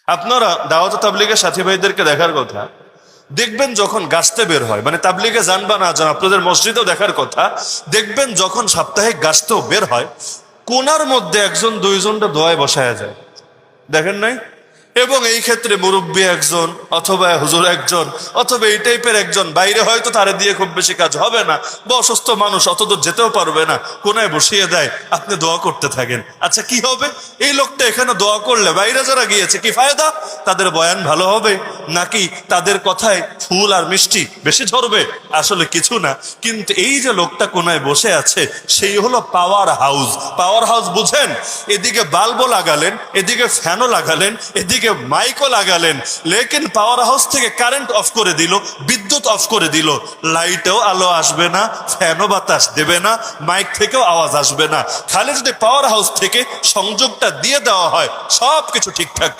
আপনারা দাওয়াত তাবলীগের সাথী ভাইদেরকে দেখার কথা, দেখবেন যখন গাছতে বের হয়, মানে তাবলীগে যান বা না যান, আপনাদের মসজিদেও দেখার কথা, দেখবেন যখন সাপ্তাহিক গাছতেও বের হয়, কোনার মধ্যে একজন দুইজনটা দোয়ায় বসায়া যায়, দেখেন নাই? এবং এই ক্ষেত্রে মুরব্বী একজন অথবা হুজুর একজন অথবা এই টাইপের একজন, বাইরে হয়তো তারে দিয়ে খুব বেশি কাজ হবে না, বা অসুস্থ মানুষ অতদূর যেতেও পারবে না, কোনায় বসিয়ে দেয়, আপনি দোয়া করতে থাকেন। আচ্ছা কি হবে? এই লোকটা এখানে দোয়া করলে বাইরে যারা গিয়েছে কি ফায়দা? তাদের বয়ান ভালো হবে নাকি তাদের কথায় ফুল আর মিষ্টি বেশি ঝরবে? আসলে কিছু না। কিন্তু এই যে লোকটা কোনায় বসে আছে, সেই হলো পাওয়ার হাউস। পাওয়ার হাউস বুঝেন? এদিকে বাল্বও লাগালেন, এদিকে ফ্যানও লাগালেন, এদিকে মাইকও লাগালেন, লেকিন পাওয়ার হাউস থেকে কারেন্ট অফ করে দিল, বিদ্যুৎ অফ করে দিল, লাইটেও আলো আসবে না, ফ্যানও বাতাস দেবে না, মাইক থেকেও আওয়াজ আসবে না। খালি যদি পাওয়ার হাউস থেকে সংযোগটা দিয়ে দেওয়া হয়, সবকিছু ঠিকঠাক থাকবে।